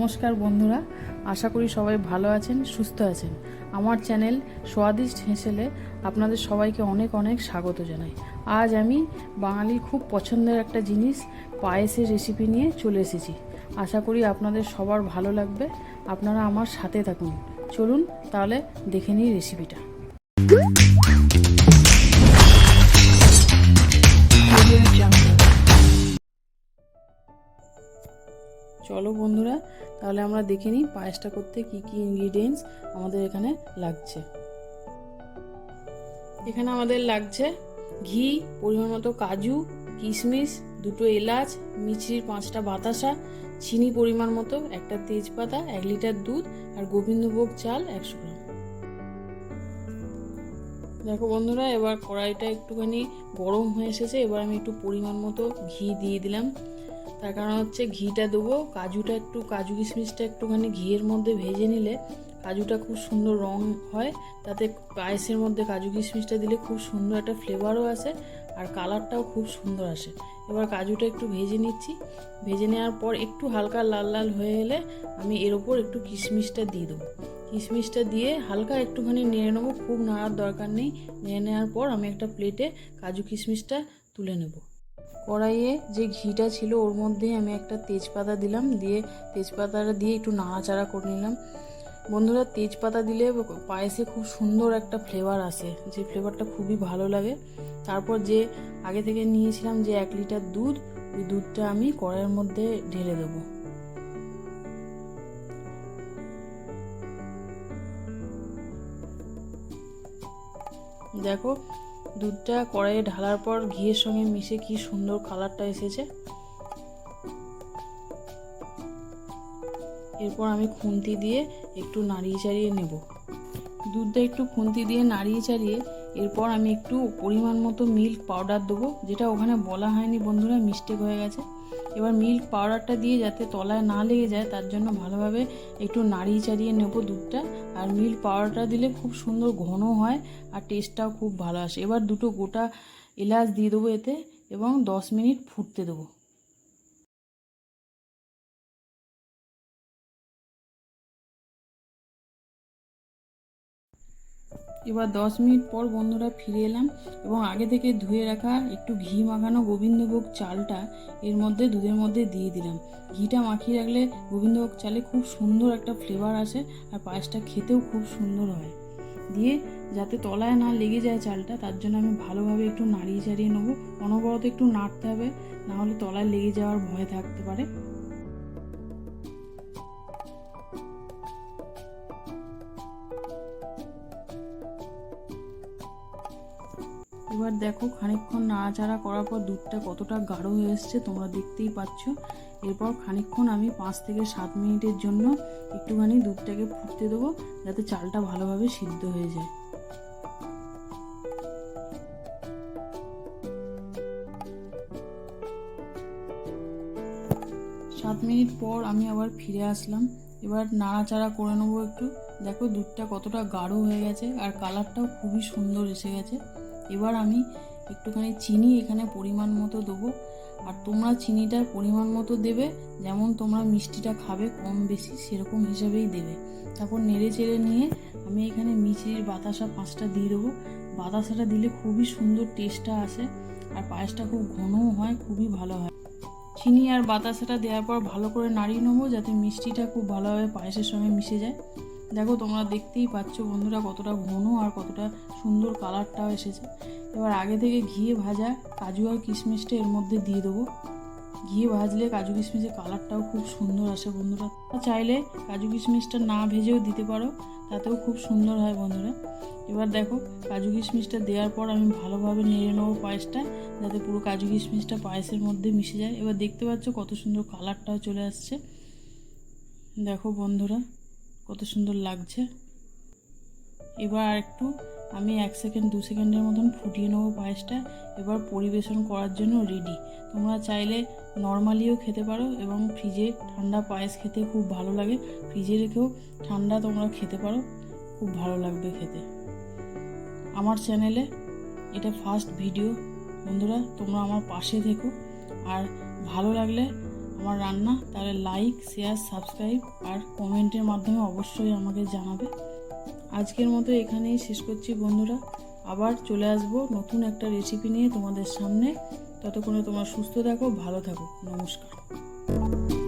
নমস্কার বন্ধুরা, আশা করি সবাই ভালো আছেন, সুস্থ আছেন। আমার চ্যানেল স্বাদিষ্ট হেসেলে আপনাদের সবাইকে অনেক অনেক স্বাগত জানাই। আজ আমি বাঙালির খুব পছন্দের একটা জিনিস পায়েসের রেসিপি নিয়ে চলে এসেছি। আশা করি আপনাদের সবার ভালো লাগবে, আপনারা আমার সাথে থাকুন। চলুন তাহলে দেখে নিই রেসিপিটা। চলো বন্ধুরা, তাহলে আমরা দেখে নিই পায়েসটা করতে কি কি ইনগ্রিডিয়েন্টস আমাদের এখানে লাগছে। এখানে আমাদের লাগছে ঘি, পরিমাণ মতো কাজু, কিশমিশ, 2টো এলাচ, মিছরির 5টা বাতাসা, চিনি পরিমাণ মতো, একটা তেজপাতা, 1 লিটার দুধ আর গোবিন্দভোগ চাল 100 গ্রাম। দেখো বন্ধুরা, এবার কড়াইটা একটুখানি গরম হয়ে এসেছে। এবার আমি একটু পরিমাণ মতো ঘি দিয়ে দিলাম। তার কারণ হচ্ছে ঘিটা দেবো, কাজু কিশমিশটা একটুখানি ঘিয়ের মধ্যে ভেজে নিলে কাজুটা খুব সুন্দর রং হয়। তাতে পায়েসের মধ্যে কাজু কিশমিশটা দিলে খুব সুন্দর একটা ফ্লেভারও আসে আর কালারটাও খুব সুন্দর আসে। এবার কাজুটা একটু ভেজে নিচ্ছি। ভেজে নেওয়ার পর একটু হালকা লাল লাল হয়ে এলে আমি এর ওপর একটু কিশমিশটা দিয়ে দেবো। কিশমিশটা দিয়ে হালকা একটুখানি নেড়ে নেবো, খুব নাড়ার দরকার নেই। নেড়ে নেওয়ার পর আমি একটা প্লেটে কাজু কিশমিশটা তুলে নেব। কড়াইয়ে যে ঘিটা ছিল ওর মধ্যে আমি একটা তেজপাতা দিলাম, দিয়ে তেজপাতাটা দিয়ে একটু নাড়াচাড়া করে নিলাম। বন্ধুরা, তেজপাতা দিলে পায়েসে খুব সুন্দর একটা ফ্লেভার আসে, যে ফ্লেভারটা খুবই ভালো লাগে। তারপর যে আগে থেকে নিয়েছিলাম যে 1 লিটার দুধ, ওই দুধটা আমি কড়াইয়ের মধ্যে ঢেলে দেবো। দেখো, দুধটা কড়াইয়ে ঢালার পর ঘিয়ের সঙ্গে মিশে কি সুন্দর কালারটা এসেছে। এরপর আমি খুন্তি দিয়ে একটু নাড়িয়ে চাড়িয়ে নেব। দুধটা একটু খুন্তি দিয়ে নাড়িয়ে চাড়িয়ে এরপর আমি একটু পরিমাণ মতো মিল্ক পাউডার দেবো, যেটা ওখানে বলা হয়নি বন্ধুরা, মিস্টেক হয়ে গেছে। এবার মিল্ক পাউডারটা দিয়ে যাতে তলায় না লেগে যায় তার জন্য ভালোভাবে একটু নাড়িয়ে চাড়িয়ে নেব দুধটা। আর মিল্ক পাউডারটা দিলে খুব সুন্দর ঘন হয় আর টেস্টটাও খুব ভালো আসে। এবার 2টো গোটা এলাচ দিয়ে দেবো এতে এবং 10 মিনিট ফুটতে দেবো। এবার 10 মিনিট পর বন্ধুরা ফিরে এলাম এবং আগে থেকে ধুয়ে রাখা একটু ঘি মাখানো গোবিন্দভোগ চালটা এর মধ্যে দুধের মধ্যে দিয়ে দিলাম। ঘিটা মাখিয়ে রাখলে গোবিন্দভোগ চালে খুব সুন্দর একটা ফ্লেভার আসে আর পায়েসটা খেতেও খুব সুন্দর হয়। দিয়ে যাতে তলায় না লেগে যায় চালটা, তার জন্য আমি ভালোভাবে একটু নাড়িয়ে চাড়িয়ে নেবো। অনবরত একটু নাড়তে হবে, নাহলে তলায় লেগে যাওয়ার ভয় থাকতে পারে। এবার দেখো, খানিকক্ষণ নাড়াচাড়া করার পর দুধটা কতটা গাঢ় হয়ে এসছে তোমরা দেখতেই পাচ্ছ। এরপর খানিকক্ষণ আমি 5 থেকে 7 মিনিটের জন্য একটুখানি দুধটাকে ফুটতে দেবো, যাতে চালটা ভালোভাবে সিদ্ধ হয়ে যায়। 7 মিনিট পর আমি আবার ফিরে আসলাম। এবার নাড়াচাড়া করে নেবো একটু। দেখো, দুধটা কতটা গাঢ় হয়ে গেছে আর কালারটাও খুবই সুন্দর এসে গেছে। এবার আমি একটুখানি চিনি এখানে পরিমাণ মতো দেবো। আর তোমরা চিনিটার পরিমাণ মতো দেবে, যেমন তোমরা মিষ্টিটা খাবে কম বেশি সেরকম হিসাবেই দেবে। তারপর নেড়ে চেড়ে নিয়ে আমি এখানে মিছরির বাতাসা 5টা দিয়ে দেবো। বাতাসাটা দিলে খুবই সুন্দর টেস্টটা আসে আর পায়েসটা খুব ঘনও হয়, খুবই ভালো হয়। চিনি আর বাতাসাটা দেওয়ার পর ভালো করে নাড়িয়ে নেবো, যাতে মিষ্টিটা খুব ভালোভাবে পায়েসের সঙ্গে মিশে যায়। দেখো, তোমরা দেখতেই পাচ্ছ বন্ধুরা কতটা ঘন আর কতটা সুন্দর কালারটাও এসেছে। এবার আগে থেকে ঘিয়ে ভাজা কাজু আর কিশমিশটা এর মধ্যে দিয়ে দেবো। ঘিয়ে ভাজলে কাজু কিশমিশের কালারটাও খুব সুন্দর আসে বন্ধুরা। চাইলে কাজু কিশমিশটা না ভেজেও দিতে পারো, তাতেও খুব সুন্দর হয় বন্ধুরা। এবার দেখো, কাজু কিশমিশটা দেওয়ার পর আমি ভালোভাবে নেড়ে নেবো পায়েসটা, যাতে পুরো কাজু কিশমিশটা পায়েসের মধ্যে মিশে যায়। এবার দেখতে পাচ্ছ কত সুন্দর কালারটাও চলে আসছে। দেখো বন্ধুরা, কত সুন্দর লাগছে। এবার আর একটু আমি 1 সেকেন্ড 2 সেকেন্ডের মতন ফুটিয়ে নেবো পায়েসটা। এবার পরিবেশন করার জন্য রেডি। তোমরা চাইলে নর্মালিও খেতে পারো এবং ফ্রিজে ঠান্ডা পায়েস খেতে খুব ভালো লাগে। ফ্রিজে রেখেও ঠান্ডা তোমরা খেতে পারো, খুব ভালো লাগবে খেতে। আমার চ্যানেলে এটা ফার্স্ট ভিডিও বন্ধুরা, তোমরা আমার পাশে থেকো আর ভালো লাগলে আমার রান্না, তাহলে লাইক, শেয়ার, সাবস্ক্রাইব আর কমেন্টের মাধ্যমে অবশ্যই আমাকে জানাবে। আজকের মতো এখানেই শেষ করছি বন্ধুরা। আবার চলে আসবো নতুন একটা রেসিপি নিয়ে তোমাদের সামনে। ততক্ষণে তোমরা সুস্থ থাকো, ভালো থাকো। নমস্কার।